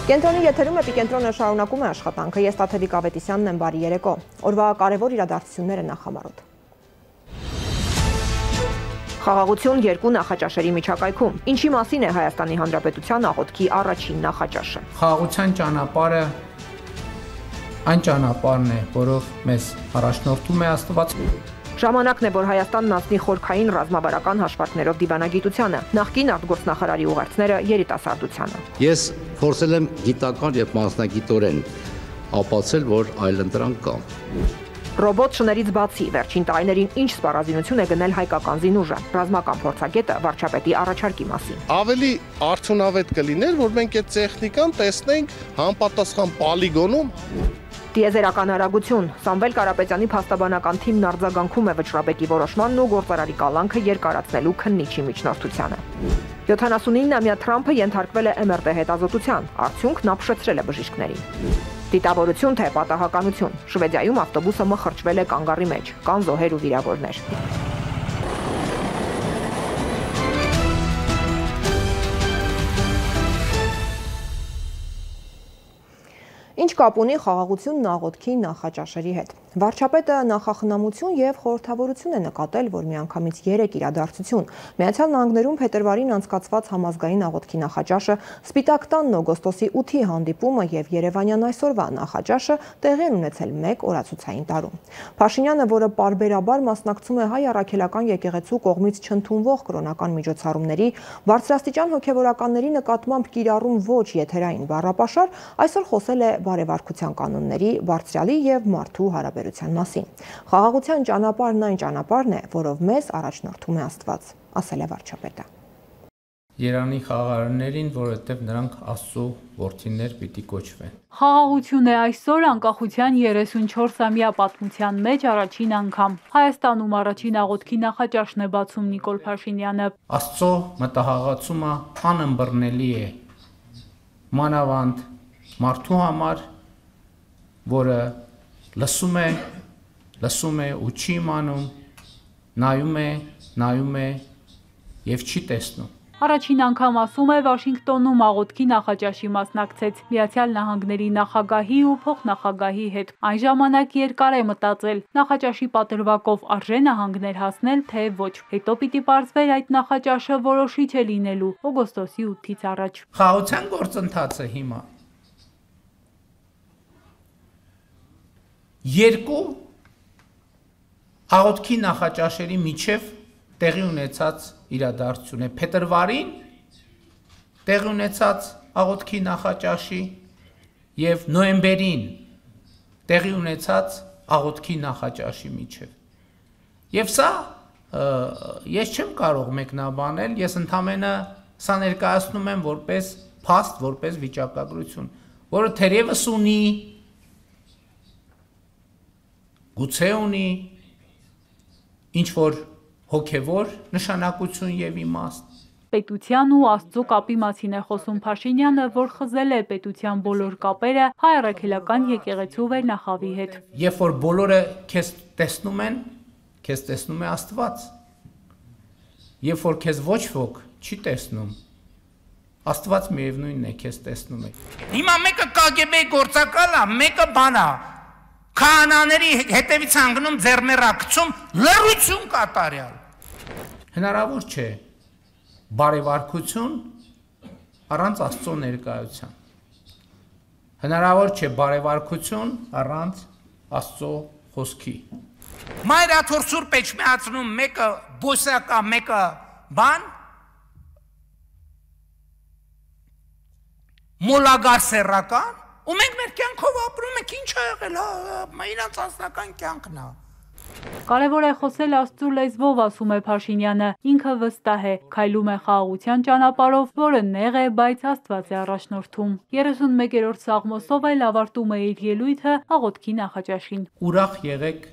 Կենտրոնի եթերում Էպիկենտրոնը շարունակում է աշխատանքը, ես Տաթևիկ Ավետիսյանն եմ, բարի երեկո։ Օրվա կարևոր իրադարձությունները նախամարոտ։ Խաղաղություն երկու նախաճաշերի միջակայքում։ Ինչի մասին է Հայաստանի Հանրապետության աղոթքի առաջին նախաճաշը։ Խաղաղության ճանապարհը այն ճանապարհն է, որով մեզ առաջնորդում է Աստված։ Ժամանակն է, որ Հայաստանն անցնի խորքային ռազմավարական հաշվարկներով դիվանագիտությանը, նախկին արտգործնախարարի ուղերձները երիտասարդությանը։ Ես փորձել եմ գիտական եւ մասնագիտորեն ապացուցել, որ այլընտրանք կա։ Ռոբոտ շներից բացի վերջին տարիներին ինչ սպառազինություն է գնել հայկական զինուժը, ռազմական փորձագետը վարչապետի առաջարկի մասին։ Ավելի արդյունավետ կլիներ, որ մենք այդ տեխնիկան տեսնենք համապատասխան պոլիգոնում։ Տիեզերական արագություն։ Սամվել Կարապետյանի փաստաբանական թիմն արձագանքում է Վճռաբեկի որոշմանն ու գործարարի կալանքը երկարացնելու քննիչի միջնորդությանը։ 79-ամյա Թրամփը ենթարկվել է MRT հետազոտության, արդյունքն ապշեցրել է բժիշկներին։ Դիտավորություն թե պատահականություն։ Շվեդիայում ավտոբուսը մխրճվել է կանգառի մեջ, կան զոհեր ու վիրավորներ։ Ինչ կապ ունի խաղաղությունն աղոթքի նախաճաշերի հետ։ Վարչապետը նախախնամություն եւ խորհրդավորություն է նկատել, որ միանգամից 3 իրադարձություն Միացյալ Նահանգներում փետրվարին անցկացված համազգային աղոթքի նախաճաշը, Սպիտակ տանն օգոստոսի 8-ի հանդիպումը եւ Երևանյան այսօրվա նախաճաշը տեղի են ունեցել մեկ օրացուցային տարում։ Փաշինյանը, որը պարբերաբար մասնակցում է հայ առաքելական եկեղեցու կողմից չընդունվող կրոնական միջոցառումների, բարձրաստիճան հոգեվորականների նկատմամբ կիրառում ոչ եթերային բառապաշար, այսօր խոսել է բարեվարքության կանոնների, բարձրալի եւ մարդու հարաբերության մասին։ Խաղաղության ճանապարհն այն ճանապարհն է, որով մեզ առաջնորդում է Աստված, ասել է վարչապետը։ Երանի խաղաղարարներին, որովհետև նրանք Աստծո որդիներ պիտի կոչվեն։ Խաղաղություն է այսօր անկախության 34-ամյա պատմության մեջ առաջին անգամ։ Հայաստանում առաջին աղոթքի նախաճաշն է բացում Նիկոլ Փաշինյանը։ Աստծո մտահղացումը անըմբռնելի է։ Մանավանդ մարդու համար, որը լսում է ու չի իմանում, նայում է եւ չի տեսնում։ Առաջին անգամ ասում է Վաշինգտոնում աղոթքի նախաճաշի մասնակցեց Միացյալ Նահանգների նախագահի ու փոխնախագահի հետ։ Այն ժամանակ երկար է մտածել, նախաճաշի պատրվակով արժե նահանգներ հասնել, թե ոչ։ Հետո պիտի պարզվեր այդ նախաճաշը որոշիչ է լինելու օգոստոսի 8-ից առաջ։ Խաղաղության գործընթացը հիմա երկու աղոթքի նախաճաշերի միջև տեղի ունեցած իրադարձություն է։ Փետրվարին տեղի ունեցած աղոթքի նախաճաշի եւ նոյեմբերին տեղի ունեցած աղոթքի նախաճաշի միջև։ Եվ սա ես չեմ կարող մեկնաբանել, ես ընդամենը սա ներկայացնում եմ որպես փաստ, որպես վիճակագրություն, որը թերևս ունի, գուցե ունի ինչ որ հոգևոր նշանակություն եւ իմաստ։ Պետության ու Աստծո կապի մասին է խոսում Փաշինյանը, որ խզել է պետության բոլոր կապերը հայ առաքելական եկեղեցու վերնախավի հետ։ Երբ որ բոլորը քեզ տեսնում են, քեզ տեսնում է Աստված։ Երբ որ քեզ ոչ ոք չի տեսնում, Աստված միևնույնն է քեզ տեսնում է։ Հիմա մեկը KGB գործակալ է, մեկը բան է։ Քահանաների հետևից հանգնում ձեռներակցում լռություն կատարյալ։ Հնարավոր չէ բարեվարքություն առանց Աստծո ներկայության։ Հնարավոր չէ բարեվարքություն առանց Աստծո խոսքի։ Մայրաթոր Սուրբ Էջմիածնում մեկը բոսակա, մեկը բան մոլագար սեռական, ու մենք մեր կյանքով ապրում ենք, ինչ ա եղել, իրանց անձնական կյանքն է։ Կարևոր է խոսել Աստծո լեզվով, ասում է Փաշինյանը, ինքը վստահ է, քայլում է խաղաղության ճանապարհով, որը նեղ է, բայց Աստված է առաջնորդում։ 31-րդ Սաղմոսով էլ ավարտում է իր ելույթը աղոթքի նախաճաշին։ Ուրախ եղեք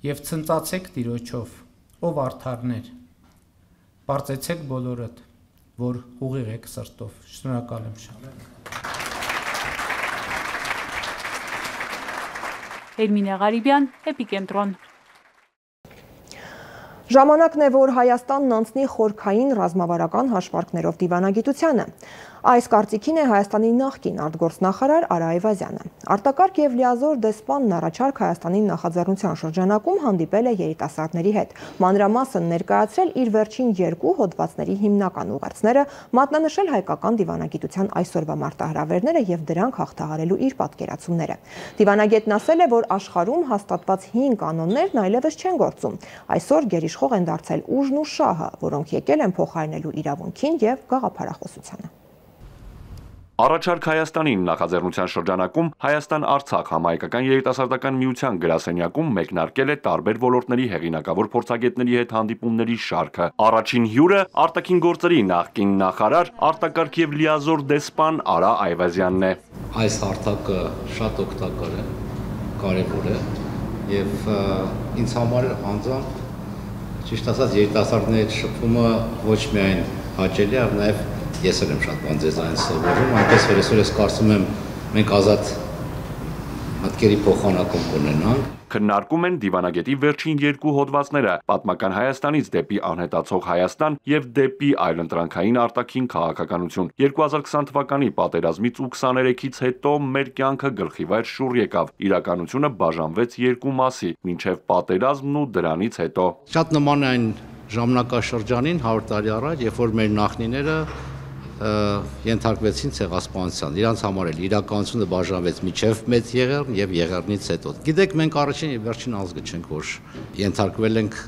եւ ցնծացեք Տիրոջով, ով արդարներ։ Բարձեցեք բոլորդ, որ ուղիղ եք սրտով։ Շնորհակալ եմ շատ։ Էրմինե Ղարիբյան, Էպիկենտրոն։ Ժամանակն է, որ Հայաստանն անցնի խորքային ռազմավարական հաշվարկներով դիվանագիտությանը։ Այս կարծիքին է Հայաստանի նախկին արտգործնախարար Արա Այվազյանը։ Արտակարգ եւ լիազոր դեսպանն առաջարկ Հայաստանի նախաձեռնության շրջանակում հանդիպել է երիտասարդների հետ։ Մանրամասն ներկայացրել իր վերջին 2 հոդվածների հիմնական ուղերձները, մատնանշել հայկական դիվանագիտության այսօրվա մարտահրավերները եւ դրանք հաղթահարելու իր պատկերացումները։ Դիվանագետն ասել է, որ աշխարհում հաստատված 5 կանոններն այլևս չեն գործում։ Այսօր գերիշխող են դարձել ուժն ու շահը, որոնք եկել են փոխարինելու իրավունքին եւ գաղափարախոսությանը։ Առաջարկ Հայաստանին նախաձեռնության շրջանակում Հայաստան-Արցախ համահայկական երիտասարդական միության գրասենյակում մեկնարկել է տարբեր ոլորտների հեղինակավոր փորձագետների հետ հանդիպումների շարքը։ Առաջին հյուրը արտաքին գործերի նախկին նախարար, արտակարգ եւ լիազոր դեսպան Արա Այվազյանն է։ Այս հարթակը շատ օգտակար է, կարևոր է եւ ինձ համար անձամբ ճիշտ ասած երիտասարդների հետ շփումը ոչ միայն հաճելի է, այլ նաեւ ես եմ շատ բան ձեզանից սովորում, այնպես որ այսօր ես կարծում եմ մենք ազատ մտքերի փոխանակում կունենանք։ Քննարկում են դիվանագետի վերջին 2 հոդվածները՝ պատմական Հայաստանից դեպի անհետացող Հայաստան եւ դեպի այլընտրանքային արտաքին քաղաքականություն։ 2020 թվականի պատերազմից ու 23-ից հետո մեր կյանքը գլխիվայր շուռ եկավ։ Իրականությունը բաժանվեց 2 մասի՝ մինչեւ պատերազմն ու դրանից հետո։ Շատ նման է այն ժամանակաշրջանին 100 տարի առաջ, երբ որ մեր նախնիները ենթարկվեցին ցեղասպանության։ Իրանց համար էլ իրականությունը բաժանվեց միջև Մեծ Եղեռն եւ Եղեռնից հետո։ Գիտեք, մենք առաջին եւ վերջին ազգը չենք, որ ենթարկվել ենք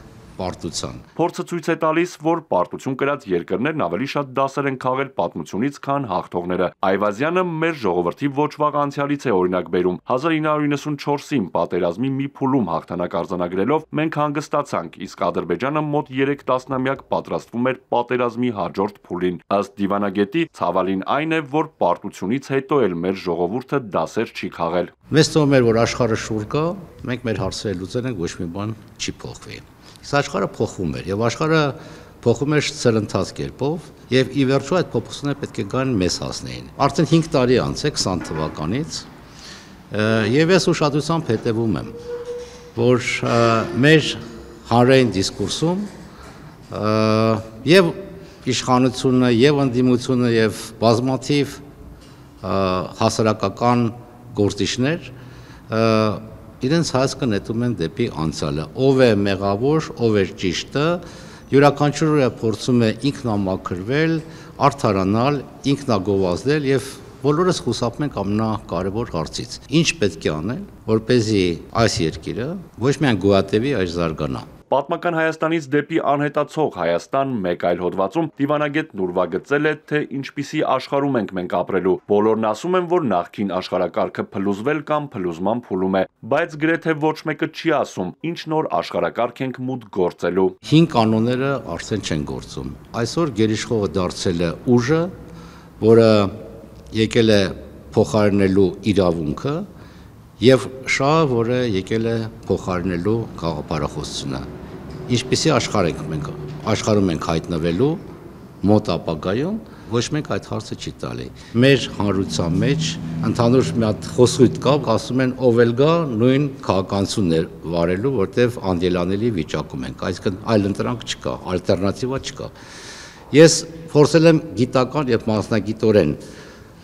պարտության։ Փորձը ցույց է տալիս, որ պարտություն կրած երկրներն ավելի շատ դասեր են քաղել պատմությունից, քան հաղթողները։ Այվազյանը մեր ժողովրդի ոչ վաղ անցյալից է օրինակ բերում։ 1994-ին պատերազմի մի փուլում հաղթանակ արձանագրելով մենք հանգստացանք, իսկ Ադրբեջանը մոտ 3 տասնամյակ պատրաստվում էր պատերազմի հաջորդ փուլին։ Ըստ դիվանագետի, ցավալին այն է, որ պարտությունից հետո էլ մեր ժողովուրդը դասեր չի քաղել։ Մեզ թվում էր, որ աշխարհը շուռ կա, մենք մեր հարցերը լուծել ենք, ոչ մի բան չի փոխվի։ Իսկ աշխարհը փոխվում էր եւ աշխարհը փոխում էր ցելընթաց կերպով եւ ի վերջո այդ փոփոխությունները պետք է գան մեզ հասնեին։ Արդեն 5 տարի անց է 20 թվականից եւ ես ուշադրությամբ հետեւում եմ, որ մեր հանրային դիսկուրսում եւ իշխանությունը եւ ընդդիմությունը եւ բազմաթիվ հասարակական գործիչներ իրենց հայացքը նետում են դեպի անցյալը, ով է մեղավոր, ով է ճիշտը, յուրաքանչյուրը փորձում է ինքնամաքրվել, արդարանալ, ինքնագովազդել եւ բոլորս խուսափում ենք ամենակարևոր հարցից։ Ինչ պետք է անել, որպեսզի այս երկիրը ոչ միայն գոյատևի, այլ զարգանա։ Պատմական Հայաստանից դեպի անհետացող Հայաստան մեկ այլ հոդվածում դիվանագետն ուրվագծել է, թե ինչպիսի աշխարհում ենք մենք ապրելու։ Բոլորն ասում են, որ նախկին աշխարհակարգը փլուզվել կամ փլուզման փուլում է, բայց գրեթե ոչ մեկը չի ասում, ինչ նոր աշխարհակարգ ենք մուտք գործելու։ 5 կանոնները արդեն չեն գործում։ Այսօր գերիշխողը դարձել է ուժը, որը եկել է փոխարինելու իրավունքը եւ շահը, որը եկել է փոխարինելու գաղափարախոսությունը։ Ինչպիսի աշխարհում ենք հայտնվելու մոտ ապագայում, ոչ մեկ այդ հարցը չի տալի։ Մեր հանրության մեջ ընդհանուր մի հատ խոսույթ կա, ասում են ով էլ գա նույն քաղաքականությունն է վարելու, որտեվ անդելանելի վիճակում ենք, այսինքն այլ ընտրանք չկա, ալտերնատիվա չկա։ Ես փորձել եմ գիտական եւ մասնագիտորեն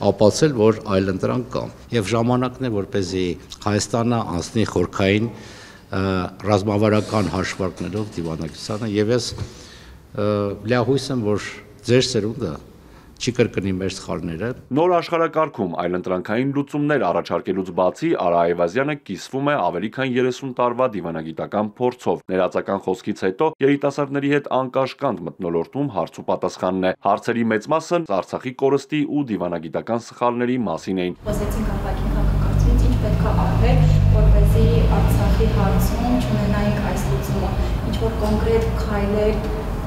ապացուցել, որ այլ ընտրանք կա եւ ժամանակն է, որպեսզի Հայաստանը անցնի խորքային ռազմավարական հաշվարկներով դիվանագիտությանը եւ ես լիահույս եմ, որ ձեր սերունդը չի կրկնի մեր սխալները։ Նոր աշխարհակարգում այլընտրանքային լուծումներ առաջարկելուց բացի Արա Այվազյանը կիսվում է ավելի քան 30 տարվա դիվանագիտական փորձով։ Ներածական խոսքից հետո երիտասարդների հետ անկաշկանդ մթնոլորտում հարց ու պատասխանն է։ Հարցերի մեծ մասը Արցախի կորստի ու դիվանագիտական սխալների մասին էին։ Խոսեցինք ապակին քաղաքականությունից, ինչ պետք է արվել, որպեսզի Արցախի հարցում չունենայինք այս լուծումը, ինչ որ կոնկրետ քայլեր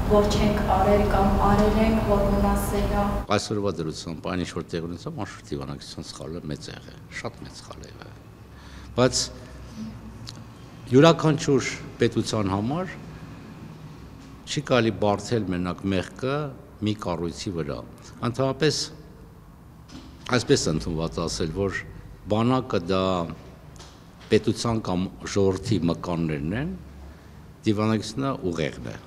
որ չենք արել կամ արել ենք, որ մնացել է։ Այսօրվա դրությամբ այն ինչ որ տեղ ունեցավ, անշուշտ դիվանագիտության սխալը մեծ է եղել, շատ մեծ սխալ է եղել։ Բայց յուրաքանչյուր պետության համար չի կարելի բարթել մենակ մեղքը մի կառույցի վրա։ Ընդհանրապես այսպես ընդունված ասել, որ բանակը դա պետության կամ ժողովրդի մկաններն են, դիվանագիտությունը ուղեղն է։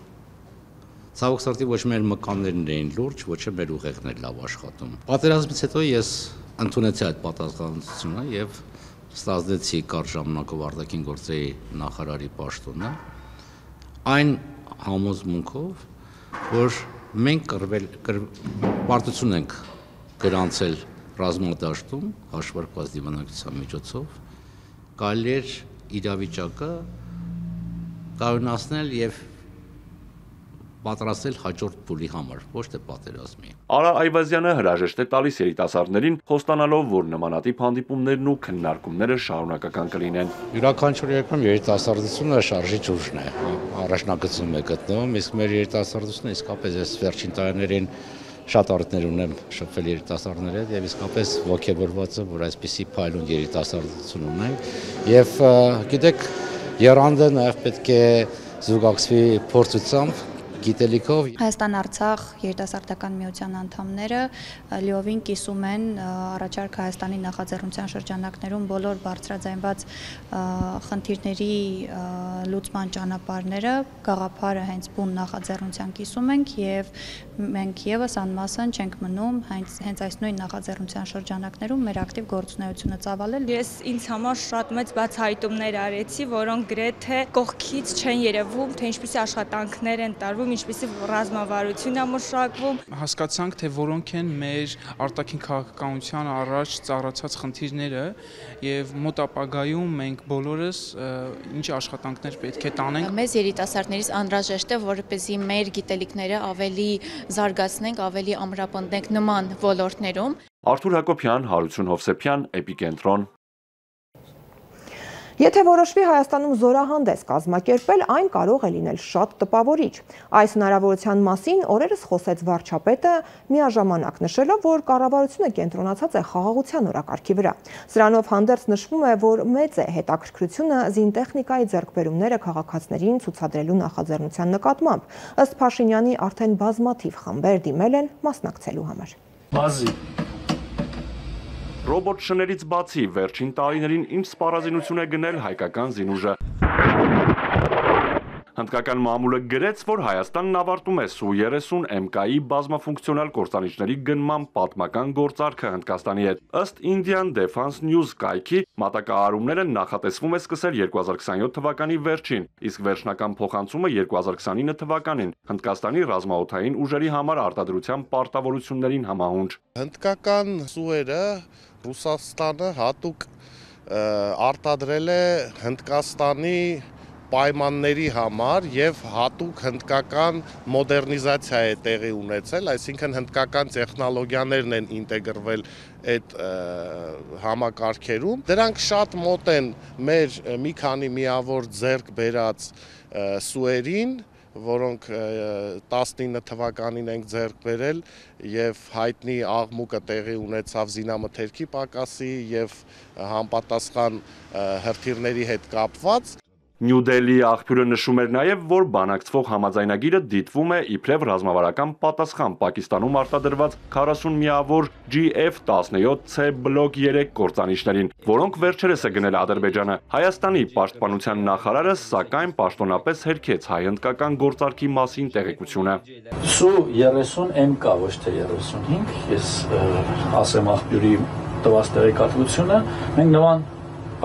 Ցավոք սրտի ոչ մեր մկաններն էին լուրջ, ոչ էլ մեր ուղեղներն լավ աշխատում։ Պատերազմից հետո ես ընդունեցի այդ պատասխանատվությունը եւ ստացվեցի կարճ ժամանակով արտաքին գործերի նախարարի պաշտոնը այն համոզմունքով, որ մենք պարտություն ենք գրանցել ռազմադաշտում հաշվարկված դիվանագիտության միջոցով կարելի էր իրավիճակը կայունացնել եւ պատրաստել հաջորդ փուլի համար, ոչ թե պատերազմի։ Արա Այվազյանը հրաժեշտ է տալիս երիտասարդներին, խոստանալով, որ նմանատիպ հանդիպումներն ու քննարկումները շարունակական կլինեն։ Յուրաքանչյուր երկրում երիտասարդությունը շարժիչ ուժն է, առաջնագծում է գտնվում, իսկ մեր երիտասարդությունը իսկապես այս վերջին տարիներին շատ արդյունքներ ունեմ շփվել երիտասարդների հետ եւ իսկապես ողջավորված եմ, որ այսպիսի փայլուն երիտասարդություն ունենք եւ գիտեք, եռանդը նաեւ պետք է զուգակցվի փորձությամբ գիտելիքով Հայաստան-Արցախ երիտասարդական միության անդամները լիովին կիսում են առաջարկ Հայաստանի նախաձեռնության շրջանակներում բոլոր բարձրաձայնված խնդիրների լուծման ճանապարհները, գաղափարը հենց բուն նախաձեռնության կիսում ենք եւ մենք եւս անմասն չենք մնում հենց այս նույն նախաձեռնության շրջանակներում մեր ակտիվ գործունեությունը ծավալել։ Ես ինձ համար շատ մեծ բացահայտումներ արեցի, որոնք գրեթե կողքից չեն երևում, թե ինչպիսի աշխատանքներ են տարվում, ինչպիսի ռազմավարություն է մշակվում։ Հասկացանք, թե որոնք են մեր արտաքին քաղաքականության առաջ ծառացած խնդիրները եւ մոտ ապագայում մենք բոլորս ինչ աշխատանքներ պետք է տանենք։ Մեզ երիտասարդներից անհրաժեշտ է, որպեսզի մեր գիտելիքները ավելի զարգացնենք, ավելի ամրապնդենք նման ոլորտներում։ Արթուր Հակոբյան, Հարություն Հովսեփյան, Էպիկենտրոն։ Եթե որոշվի Հայաստանում զորահանդես կազմակերպել, այն կարող է լինել շատ տպավորիչ։ Այս հնարավորության մասին օրերս խոսեց վարչապետը, միաժամանակ նշելով, որ կառավարությունը կենտրոնացած է խաղաղության օրակարգի վրա։ Սրանով հանդերձ նշվում է, որ մեծ է հետաքրքրությունը զինտեխնիկայի ձեռքբերումները քաղաքացիներին ցուցադրելու նախաձեռնության նկատմամբ։ Ըստ Փաշինյանի արդեն բազմաթիվ խմբեր դիմել են մասնակցելու համար։ Ռոբոտ շներից բացի վերջին տարիներին ինչ սպառազինություն է գնել հայկական զինուժը։ Հնդկական մամուլը գրեց, որ Հայաստանն ավարտում է Su-30 MK-ի բազմաֆունկցիոնալ կործանիչների գնման պատմական գործարքը Հնդկաստանի հետ։ Ըստ Indian Defense News կայքի, մատակարարումները նախատեսվում է սկսել 2027 թվականի վերջին, իսկ վերջնական փոխանցումը 2029 թվականին Հնդկաստանի ռազմաօդային ուժերի համար արտադրության պարտավորություններին համահունչ։ Հնդկական Su-երը Ռուսաստանը հատուկ արտադրել է Հնդկաստանի պայմանների համար եւ հատուկ հնդկական մոդեռնիզացիա է տեղի ունեցել, այսինքն հնդկական տեխնոլոգիաներն են ինտեգրվել այդ համակարգերում։ Դրանք շատ մոտ են մեր մի քանի միավոր ձեռք բերած Su-երին, որոնք 19 թվականին ենք ձեռք բերել եւ հայտնի աղմուկը տեղի ունեցավ զինամթերքի պակասի եւ համապատասխան հրթիռների հետ կապված։ Նյու Դելհիի աղբյուրը նշում էր նաև, որ բանակցվող համաձայնագիրը դիտվում է իբրև ռազմավարական պատասխան Պակիստանում արտադրված 40 միավոր GF-17C Block 3 կործանիչներին, որոնք վերջերս է գնել Ադրբեջանը։ Հայաստանի պաշտպանության նախարարը սակայն պաշտոնապես հերքեց հայ-հնդկական գործարքի մասին տեղեկությունը։ Su-30 MK, ոչ թե 35, ես ասեմ աղբյուրի տված տեղեկատվությունը, մենք նման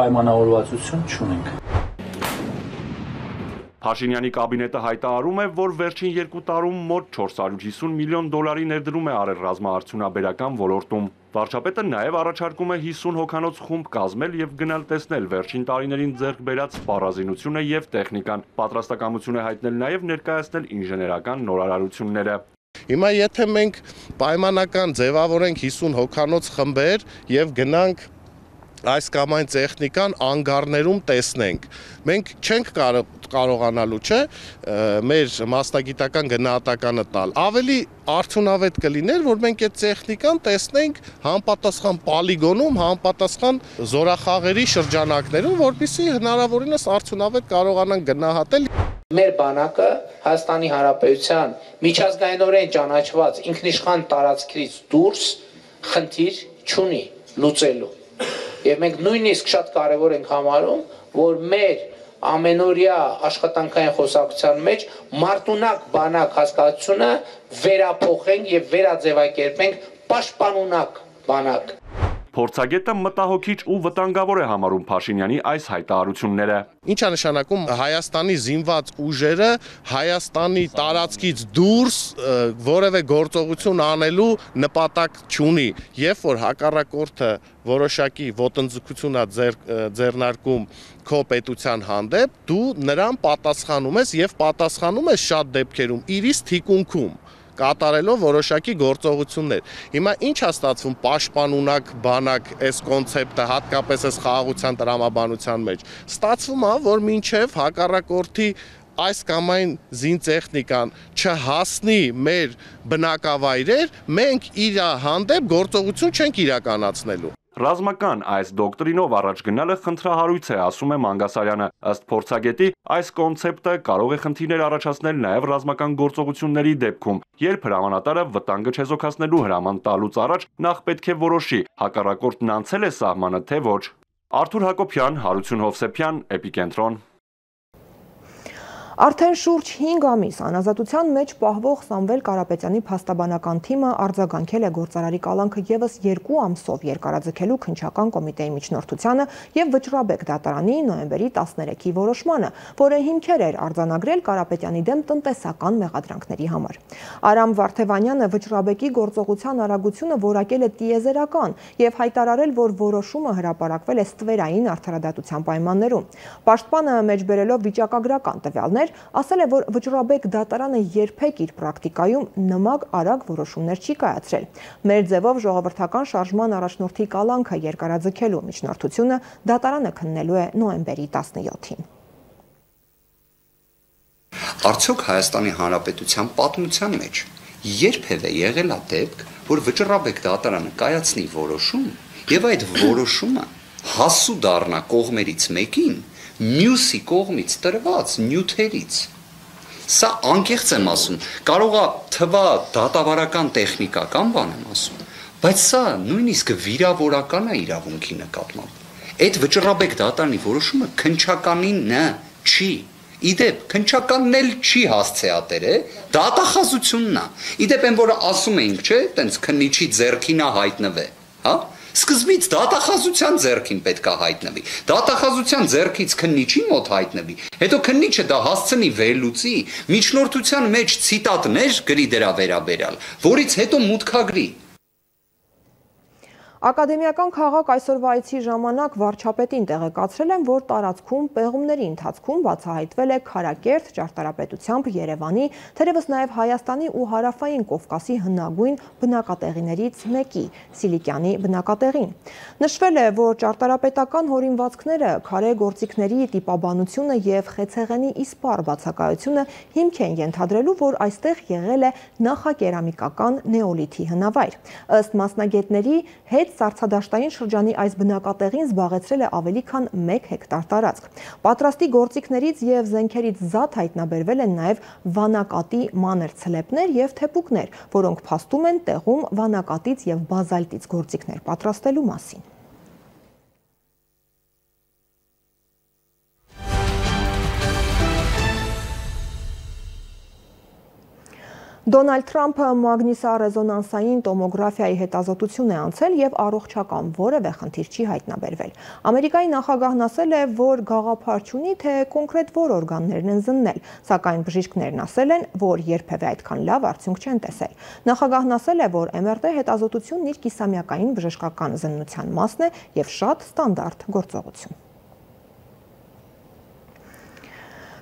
պայմանավորվածություն չունենք։ Փաշինյանի կաբինետը հայտարարում է, որ վերջին 2 տարում մոտ 450 միլիոն դոլարի ներդրում է արել ռազմաարդյունաբերական ոլորտում։ Վարչապետը նաև առաջարկում է 50 հոգանոց խումբ կազմել եւ գնալ տեսնել վերջին տարիներին ձեռք բերած սպառազինությունը եւ տեխնիկան։ Պատրաստակամություն է հայտնել նաև ներկայացնել ինժեներական նորարարությունները։ Հիմա եթե մենք պայմանական ձևավորենք 50 հոգանոց խմբեր եւ գնանք այս կամ այն տեխնիկան անգարներում տեսնենք, մենք չենք կարողանալու, չէ, մեր մասնագիտական գնահատականը տալ։ Ավելի արդյունավետ կլիներ, որ մենք այդ տեխնիկան տեսնենք համապատասխան պոլիգոնում, համապատասխան զորախաղերի շրջանակներում, որպեսզի հնարավորինս արդյունավետ կարողանան գնահատել։ Մեր բանակը Հայաստանի Հանրապետության միջազգայինորեն ճանաչված ինքնիշխան տարածքից դուրս խնդիր չունի լուծելու։ Եվ մենք նույնիսկ շատ կարևոր ենք համարում, որ մեր ամենօրյա աշխատանքային խոսակցության մեջ մարտունակ բանակ հասկացությունը վերափոխենք եւ վերաձևակերպենք պաշտպանունակ բանակ։ Փորձագետը մտահոգիչ ու վտանգավոր է համարում Փաշինյանի այս հայտարարությունները։ Ինչ է նշանակում Հայաստանի զինված ուժերը Հայաստանի տարածքից դուրս որևէ գործողություն անելու նպատակ չունի, երբ որ հակառակորդը որոշակի ոտնձգություն է ձեռնարկում քո պետության հանդեպ, դու նրան պատասխանում ես եւ պատասխանում ես շատ դեպքերում իրիս թիկունքում կատարելով որոշակի գործողություններ։ Հիմա ինչ է ստացվում պաշտպանունակ բանակ այս կոնցեպտը հատկապես այս խաղաղության տրամաբանության մեջ։ Ստացվում է, որ մինչև հակառակորդի այս կամ այն զինտեխնիկան չհասնի մեր բնակավայրեր, մենք իր հանդեպ գործողություն չենք իրականացնելու։ Ռազմական այս դոկտրինով առաջ գնալը խնդրահարույց է, ասում է Մանգասարյանը։ Ըստ փորձագետի, այս կոնցեպտը կարող է խնդիրներ առաջացնել նաև ռազմական գործողությունների դեպքում, երբ հրամանատարը վտանգը չեզոքացնելու հրաման տալուց առաջ նախ պետք է որոշի, հակառակորդն անցել է սահմանը, թե ոչ։ Արթուր Հակոբյան, Հարություն Հովսեփյան, Էպիկենտրոն։ Արդեն շուրջ 5 ամիս անազատության մեջ պահվող Սամվել Կարապետյանի փաստաբանական թիմը արձագանքել է գործարարի կալանքը ևս 2 ամսով երկարաձգելու քննչական կոմիտեի միջնորդությանը եւ Վճռաբեկ դատարանի նոյեմբերի 13-ի որոշմանը, որը հիմքեր էր արձանագրել Կարապետյանի դեմ տնտեսական մեղադրանքների համար։ Արամ Վարդևանյանը Վճռաբեկի գործողության արագությունը որակել է տիեզերական եւ հայտարարել, որ որոշումը հրապարակվել է ստվերային արդարադատության պայմաններում։ Պաշտպանը մեջբերելով վիճակագրական տվյալներ ասել է, որ Վճռաբեկ դատարանը երբեք իր պրակտիկայում նման արագ որոշումներ չի կայացրել։ Մեր ձևով ժողովրդական շարժման առաջնորդի կալանքը երկարաձգելու միջնորդությունը դատարանը քննելու է նոյեմբերի 17-ին։ Արդյոք Հայաստանի Հանրապետության պատմության մեջ երբևէ եղել է դեպք, որ Վճռաբեկ դատարանը կայացնի որոշում եւ այդ որոշումը հասու դառնա կողմերից մեկին մյուսի կողմից տրված նյութերից։ Սա անկեղծ եմ ասում, կարող է թվա դատավարական տեխնիկական բան եմ ասում, բայց սա նույնիսկ վիրավորական է իրավունքի նկատմամբ։ Այդ Վճռաբեկ դատարանի որոշումը քննչականին չի։ Իդեպ քննչականն էլ չի հասցեատեր է, դատախազությունն է։ Իդեպ այն որը ասում էինք, չէ, տենց քննիչի ձեռքին է հայտնվե, հա։ Սկզբից դատախազության ձեռքին պետք է հայտնվի, դատախազության ձեռքից քննիչի մոտ հայտնվի, հետո քննիչը դա հասցնի վերլուծի, միջնորդության մեջ ցիտատներ գրի դրա վերաբերյալ, որից հետո մուտքագրի։ Ակադեմիական քաղաք այսօրվա այցի ժամանակ վարչապետին տեղեկացրել են, որ տարածքում պեղումների ընթացքում բացահայտվել է Քարակերտ ճարտարապետությամբ Երևանի, թերևս նաև Հայաստանի ու Հարավային Կովկասի հնագույն բնակատեղիներից մեկի՝ Սիլիկյանի բնակատեղին։ Նշվել է, որ ճարտարապետական հորինվածքները, քարե գործիքների տիպաբանությունը եւ խեցեղենի իսպառ բացակայությունը հիմք են ենթադրելու, որ այստեղ եղել է նախակերամիկական նեոլիթի հնավայր։ Ըստ մասնագետների, սառցադաշտային շրջանի այս բնակատեղին զբաղեցրել է ավելի քան 1 հեկտար տարածք։ Պատրաստի գործիքներից եւ զենքերից զատ հայտնաբերվել են նաեւ վանակատի մանր ցլեպներ եւ թեփուկներ, որոնք փաստում են տեղում վանակատից եւ բազալտից գործիքներ պատրաստելու մասին։ Դոնալդ Թրամփը մագնիսառեզոնանսային տոմոգրաֆիայի հետազոտություն է անցել եւ առողջական որևէ խնդիր չի հայտնաբերվել։ Ամերիկայի նախագահն ասել է, որ գաղափար չունի, թե կոնկրետ որ օրգաններն են զննել, սակայն բժիշկներն ասել են, որ երբևէ այդքան լավ արդյունք չեն տեսել։ Նախագահն ասել է, որ MRT հետազոտությունն իր կիսամյակային բժշկական զննության մասն է եւ շատ ստանդարտ գործողություն։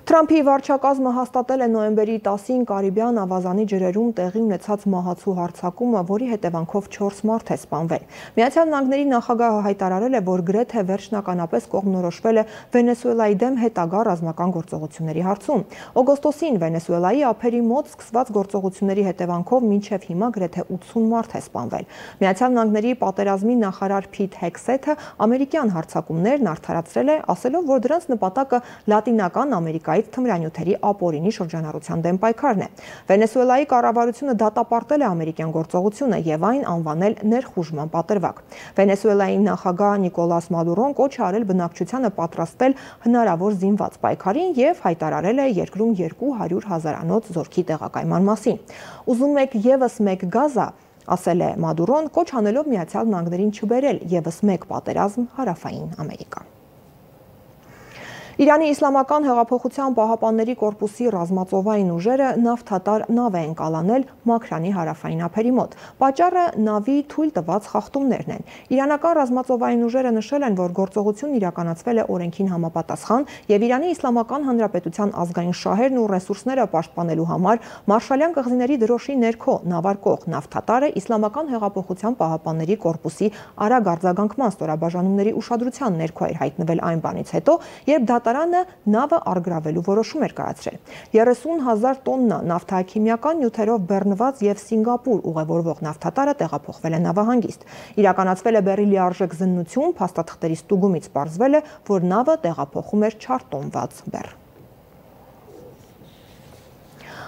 Թրամփի վարչակազմը հաստատել է նոյեմբերի 10-ին Կարիբյան ավազանի ջրերում տեղի ունեցած մահացու հարձակումը, որի հետևանքով 4 մարդ է սպանվել։ Միացյալ Նահանգների նախագահը հայտարարել է, որ գրեթե վերջնականապես կողմնորոշվել է Վենեսուելայի դեմ հետագա ռազմական գործողությունների հարցում։ Օգոստոսին Վենեսուելայի ափերի մոտ սկսված գործողությունների հետևանքով մինչև հիմա գրեթե 80 մարդ է սպանվել։ Միացյալ Նահանգների պատերազմի նախարար Փիթ Հեքսեթը ամերիկյան հարձակումներն արդարացրել է, ասելով, որ դրանց նպատակը Լատինական Ամերիկայի վայր թմրանյութերի ապօրինի շրջանառության դեմ պայքարն է։ Վենեսուելայի կառավարությունը դատապարտել է ամերիկյան գործողությունը եւ այն անվանել ներխուժման պատրվակ։ Վենեսուելայի նախագահ Նիկոլաս Մադուրոն կոչ է արել բնակչությանը պատրաստվել հնարավոր զինված պայքարին եւ հայտարարել է երկրում 200,000-անոց զորքի տեղակայման մասին։ Ուզում եք եւս մեկ Գազա, ասել է Մադուրոն, կոչ անելով Միացյալ Նահանգներին չբերել եւս մեկ պատերազմ հարավային Ամերիկա։ Իրանի Իսլամական հեղափոխության պահապանների կորպուսի ռազմածովային ուժերը նավթատար նավ են կալանել Մաքրանի հարավային ափերի մոտ։ Պատճառը նավի թույլ տված խախտումներն են։ Իրանական ռազմածովային ուժերը նշել են, որ գործողությունն իրականացվել է օրենքին համապատասխան եւ Իրանի Իսլամական Հանրապետության ազգային շահերն ու ռեսուրսները պաշտպանելու համար Մարշալյան կղզիների դրոշի ներքո նավարկող նավթատարը Իսլամական հեղափոխության պահապանների կորպուսի արագ արձագանքման ստորաբաժանումների ուշադրության ներքո էր հայտնվել այն բանից հետո, երբ Դատարանը նավը առգրավելու որոշում էր կայացրել։ 30,000 տոննա նավթաքիմիական նյութերով բեռնված եւ Սինգապուր ուղևորվող նավթատարը տեղափոխվել է նավահանգիստ։ Իրականացվել է բեռիլի արժեք զննություն, փաստաթղթերի ստուգումից պարզվել է, որ նավը տեղափոխում էր չարտոնված բեռ։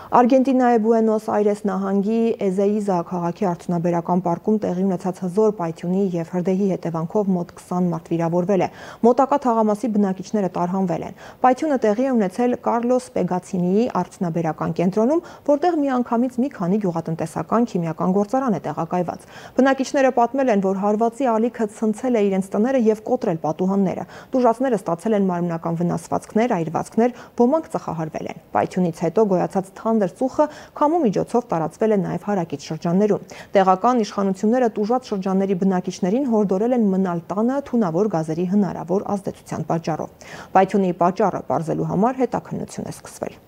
Արգենտինայի Բուենոս Այրես նահանգի Էզեիզա քաղաքի արդյունաբերական պարկում տեղի ունեցած հզոր պայթյունի եւ հրդեհի հետևանքով մոտ 20 մարդ վիրավորվել է։ Մոտակա թաղամասի բնակիչները տարհանվել են։ Պայթյունը տեղի է ունեցել Կարլոս Պեգացինիի արդյունաբերական կենտրոնում, որտեղ միանգամից մի քանի գյուղատնտեսական քիմիական գործարան է տեղակայված։ Բնակիչները պատմել են, որ հարվածի ալիքը ցնցել է իրենց տները եւ կոտրել պատուհանները։ Տուժածները ստացել են մարմնական վնասվածքներ, այրվածքներ, ոմանք ծխահարվել են։ Պայթյունից հետո գոյացած ծուխը քամու միջոցով տարածվել է նաև հարակից շրջաններում։ Տեղական իշխանությունները տուժած շրջանների բնակիչներին հորդորել են մնալ տանը թունավոր գազերի հնարավոր ազդեցության պատճառով։ Պայթյունի պատճառը պարզելու համար հետաքննություն է սկսվել։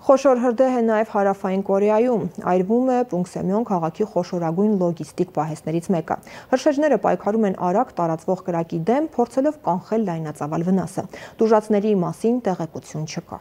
Խոշոր հրդեհ է նաև հարավային Կորեայում, այրվում է Պունգսեմյոն քաղաքի խոշորագույն լոգիստիկ պահեստներից մեկը։ Հրշեջները պայքարում են արագ տարածվող կրակի դեմ, փորձելով կանխել լայնածավալ վնասը։ Տուժածների մասին տեղեկություն չկա։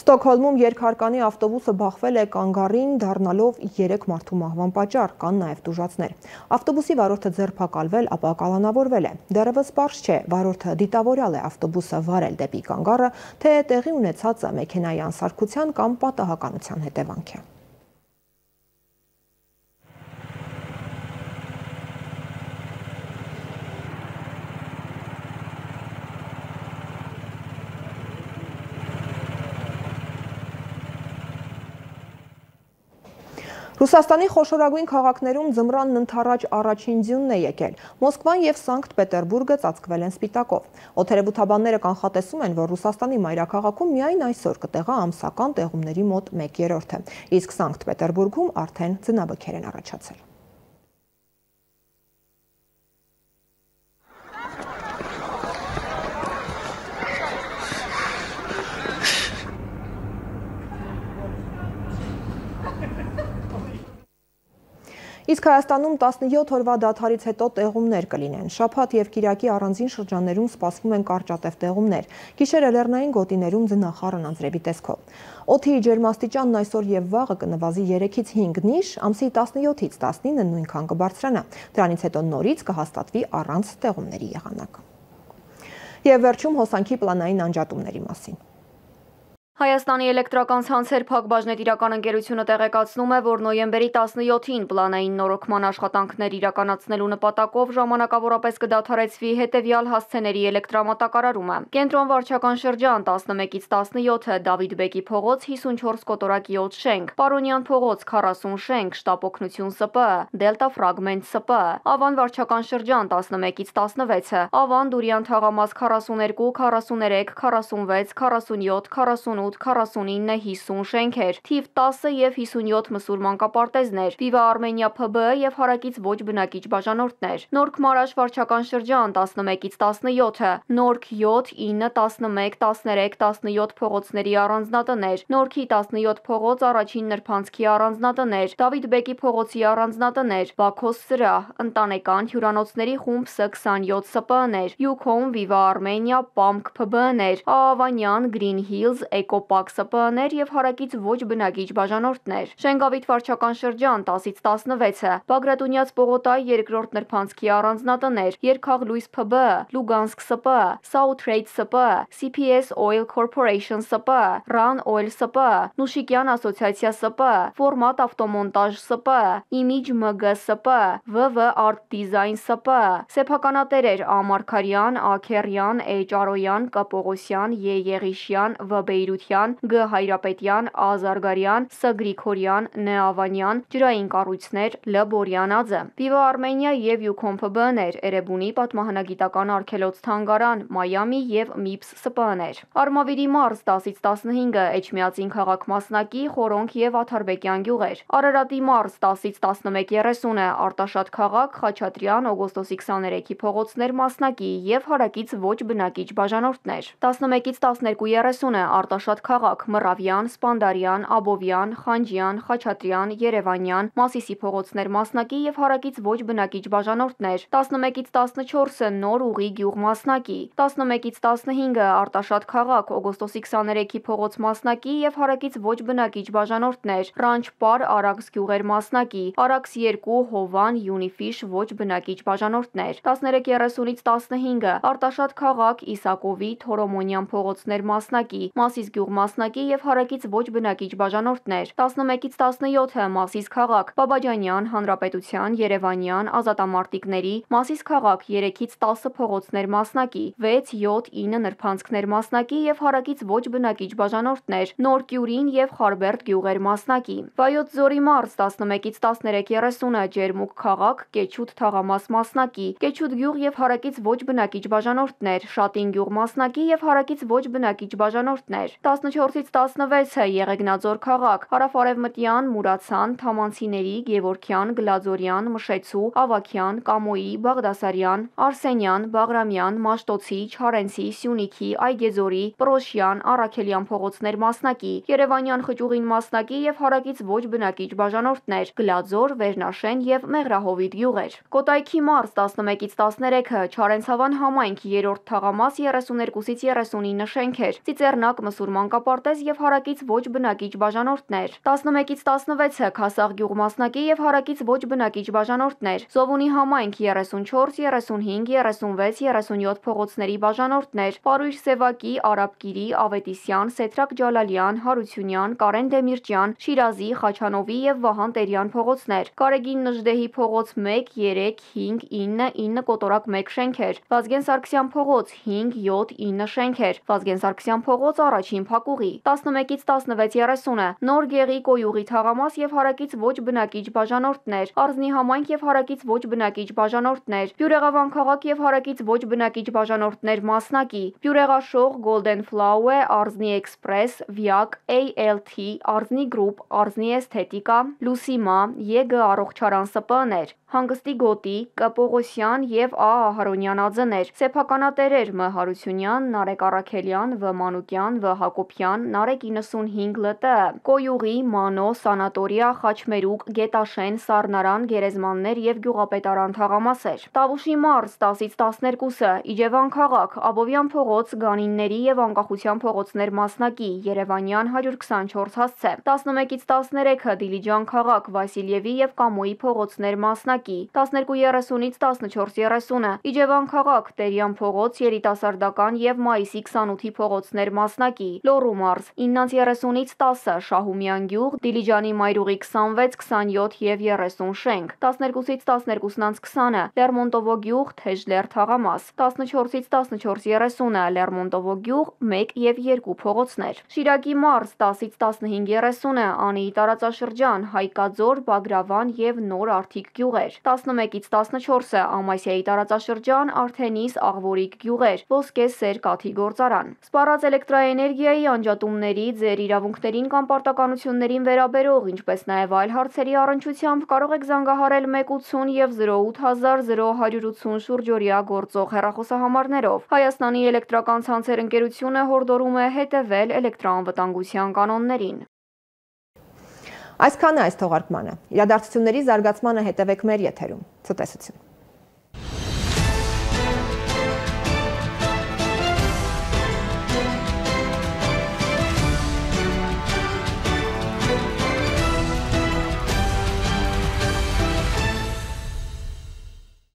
Ստոկհոլմում երկհարկանի ավտոբուսը բախվել է կանգառին, դառնալով 3 մարդու մահվան պատճառ, կան նաև տուժածներ։ Ավտոբուսի վարորդը ձերբակալվել, ապա կալանավորվել է։ Դեռևս պարզ չէ, վարորդը դիտավորյալ է ավտոբուսը վարել դեպի կանգառը, թե տեղի ունեցածը մեքենայի անսարքության կամ պատահականության հետևանք է։ Ռուսաստանի խոշորագույն քաղաքներում ձմռանն ընդառաջ առաջին ձյունն է եկել։ Մոսկվան եւ Սանկտ Պետերբուրգը ծածկվել են սպիտակով։ Օդերևութաբանները կանխատեսում են, որ Ռուսաստանի մայրաքաղաքում միայն այսօր կտեղա ամսական տեղումների մոտ 1/3-ը, իսկ Սանկտ Պետերբուրգում արդեն ձնաբքեր են առաջացել։ Իսկ Հայաստանում 17 օրվա դադարից հետո տեղումներ կլինեն։ Շաբաթ եւ կիրակի առանձին շրջաններում սպասվում են կարճատև տեղումներ։ Գիշերը լեռնային գոտիներում ձնախառն անձրևի տեսքով։ Օդի ջերմաստիճանն այսօր եւ վաղը կնվազի 3-ից 5 նիշ, ամսի 17-ից 19 նույնքան կբարձրանա։ Դրանից հետո նորից կհաստատվի առանց տեղումների եղանակ։ Եվ վերջում հոսանքի պլանային անջատումների մասին։ Հայաստանի էլեկտրական ցանցեր փակbaşնետիրական ընկերությունը տեղեկացնում է, որ նոյեմբերի 17-ին պլանային նորոգման աշխատանքներ իրականացնելու նպատակով ժամանակավորապես կդադարեցվի հետևյալ հասցեների էլեկտրամատակարարումը։ Կենտրոն վարչական շրջան 11-ից 17-ը, Դավիթ Բեկի փողոց 54 կոտորակի 7 շենք, Պարոնյան փողոց 40 շենք, Շտապ օգնություն ՍՊ, Դելտա ֆրագմենտ ՍՊ, Ավան վարչական շրջան 11-ից 16-ը, Ավան Դուրյան թաղամաս 42, 43, 46, 47, 48 28, 49, 50 շենքեր, թիվ 10 եւ 57 մսուր մանկապարտեզներ, Viva Armenia ՓԲ եւ հարակից ոչ բնակիչ բաժանորդներ, Նորք Մարաշ վարչական շրջան 11-ից 17, Նորք 7, 9, 11, 13, 17 փողոցների առանձնատներ, Նորքի 17 փողոց առաջին նրբանցքի առանձնատներ, Դավիթ Բեկի փողոցի առանձնատներ, Բաքոս սրահ, ընտանեկան հյուրանոցների խումբ S27 ՍՊԸ-ներ, Yukon, Viva Armenia, Pamk ՓԲԸ-ներ, Աղավանյան, Green Hills, Ecopark ՍՊԸ-ներ եւ հարակից ոչ բնակիչ բաժանորդներ, Շենգավիթ վարչական շրջան 10-ից 16, Բագրատունյաց պողոտայի երկրորդ նրբանցքի առանձնատներ, Երկհաղլույս ՓԲԸ, Լուգանսկ ՍՊԸ, South Trade ՍՊԸ, CPS Oil Corporation ՍՊԸ, Run Oil ՍՊԸ, Նուշիկյան ասոցիացիա ՍՊԸ, Format ավտոմոնտաժ ՍՊԸ, Image MG ՍՊԸ, VV Art Design ՍՊԸ, Սեփականատերեր Ա Մարգարյան, Ա Քերյան, Է Ճարոյան, Կ Պողոսյան, Ե Եղիշյան, V Բեյրության, Գ Հայրապետյան, Ա Զարգարյան, Ս Գրիգորյան, Ն Ավանյան, ջրային կառույցներ Լ Բորյանաձը, Viva Armenia եւ Yukon ՓԲԸ-ներ, Էրեբունի պատմահնագիտական արգելոց թանգարան, Մայամի եւ MIPS ՍՊԸ-ներ, Արմավիրի մարզ 10-ից 15, Էջմիածին քաղաք մասնակի, Խորոնք եւ Աթարբեկյան գյուղեր, Արարատի մարզ 10-ից 11:30, Արտաշատ քաղաք, Խաչատրյան, Օգոստոսի 23-ի փողոցներ մասնակի եւ հարակից ոչ բնակիչ բաժանորդներ, 11-ից 12:30, Արտաշատ քաղաք, Մռավյան, Սպանդարյան, Աբովյան, Խանջյան, Խաչատրյան, Երևանյան, Մասիսի փողոցներ մասնակի եւ հարակից ոչ բնակիչ բաժանորդներ, 11-ից 14, Նոր ուղի գյուղ մասնակի, 11-ից 15, Արտաշատ քաղաք, Օգոստոսի 23-ի փողոց մասնակի եւ հարակից ոչ բնակիչ բաժանորդներ, Ռանչ Պար, Արաքս գյուղեր մասնակի, Արաքս 2, Հովան, Յունիֆիշ ոչ բնակիչ բաժանորդներ, 13:30-ից 15, Արտաշատ քաղաք, Իսակովի, Թորոմոնյան փողոցներ մասնակի, Մասիս գյուղ մասնակի եւ հարակից ոչ բնակիչ բաժանորդներ, 11-ից 17, Մասիս քաղաք, Բաբաջանյան, Հանրապետության, Երևանյան, Ազատամարտիկների, Մասիս քաղաք, 3-ից 10 փողոցներ մասնակի, 6, 7, 9 նրբանցքներ մասնակի եւ հարակից ոչ բնակիչ բաժանորդներ, Նոր Կյուրին եւ Խարբերդ գյուղեր մասնակի, Վայոց Ձորի մարզ 11-ից 13:30, Ջերմուկ քաղաք, Կեչուտ թաղամաս մասնակի, Կեչուտ գյուղ եւ հարակից ոչ բնակիչ բաժանորդներ, Շատին գյուղ մասնակի եւ հարակից ոչ բնակիչ բաժանորդներ, 14-ից 16, Եղեգնաձոր քաղաք, Հարավարևմտյան, Մուրացան, Թամանցիների, Գևորգյան, Գլաձորյան, Մշեցու, Ավաքյան, Կամոյի, Բաղդասարյան, Արսենյան, Բաղրամյան, Մաշտոցի, Չարենցի, Սյունիքի, Այգեձորի, Պրոշյան, Առաքելյան փողոցներ մասնակի, Երևանյան խճուղին մասնակի եւ հարակից ոչ բնակիչ բաժանորդներ, Գլաձոր, Վերնաշեն եւ Մեղրահովիտ գյուղեր, Կոտայքի մարզ 11-ից 13, Չարենցավան համայնք, 3-րդ թաղամաս 32-ից 39 շենքեր, Ծիծեռնակ մսուր մանկապարտեզ եւ հարակից ոչ բնակիչ բաժանորդներ, 11-ից 16, Քասաղ գյուղ մասնակի եւ հարակից ոչ բնակիչ բաժանորդներ, Զովունի համայնք, 34, 35, 36, 37 փողոցների բաժանորդներ, Պարույր Սևակի, Արաբկիրի, Ավետիսյան, Սեթրակ Ջալալյան, Հարությունյան, Կարեն Դեմիրճյան, Շիրազի, Խաչանովի եւ Վահան Տերյան փողոցներ, Կարեգին Նժդեհի փողոց 1, 3, 5, 9 կոտորակ 1 շենքեր, Վազգեն Սարգսյան փողոց 5, 7, 9 շենքեր, Վազգեն Սարգսյան փողոց առաջին փակուղի, 11-ից 16:30, Նոր Գեղի Կոյուղի թաղամաս եւ հարակից ոչ բնակիչ բաժանորդներ, Արզնի համայնք եւ հարակից ոչ բնակիչ բաժանորդներ, Բյուրեղավան քաղաք եւ հարակից ոչ բնակիչ բաժանորդներ մասնակի, Բյուրեղաշող, Golden Flower, Արզնի Express, Viag, ALT, Արզնի Group, Արզնի Էսթետիկա, Լուսիմա, ԵԳ առողջարան ՍՊԸ-ներ, Հանգստի Գոտի, Կ Պողոսյան եւ Ա Ահարոնյան աձներ, Սեփականատերեր Մ Հարությունյան, Նարեկ Առաքելյան, V Մանուկյան, V Հակոբյան, Նարեկ 95 ԼՏ, Կոյուղի, Մանո, Սանատորիա, Խաչմերուկ, Գետաշեն, Սառնարան, Գերեզմաններ եւ Գյուղապետարան թաղամասեր, Տավուշի մարզ 10-ից 12, Իջևան քաղաք, Աբովյան փողոց, Գանինների եւ Անկախության փողոցներ մասնակի, Երևանյան 124 հասցե, 11-ից 13, Դիլիջան քաղաք, Վասիլյևի եւ Կամոյի փողոցներ մասնակի, 12:30-ից 14:30, Իջևան քաղաք, Տերյան փողոց, Երիտասարդական եւ Մայիսի 28-ի փողոցներ մասնակի, Լոռու մարզ, 9:30-ից 10, Շահումյան գյուղ, Դիլիջանի Մայրուղի 26, 27 եւ 30 շենք, 12-ից 12:20, Լերմոնտովո գյուղ, Թեժլեր թաղամաս, 14-ից 14:30, Լերմոնտովո գյուղ, 1 եւ 2 փողոցներ, Շիրակի մարզ, 10-ից 15:30, Անիի տարածաշրջան, Հայկաձոր, Բագրավան եւ Նոր Արթիկ գյուղեր, 11-ից 14, Ամասիայի տարածաշրջան, Արթենիս, Աղվորիկ գյուղեր, Ոսկե Սեր կաթի գործարան, Սպառած էլեկտրաէներգիա մեդիայի անջատումների, ձեր իրավունքներին կամ պարտականություններին վերաբերող, ինչպես նաև այլ հարցերի առնչությամբ կարող եք զանգահարել 180 և 08080 շուրջօրյա գործող հեռախոսահամարներով։ Հայաստանի էլեկտրական ցանցեր ընկերությունը հորդորում է հետևել էլեկտրաանվտանգության կանոններին։ Այսքանը այս թողարկմանը։ Իրադարձությունների զարգացմանը հետևեք մեր եթերում։ Ցտեսություն։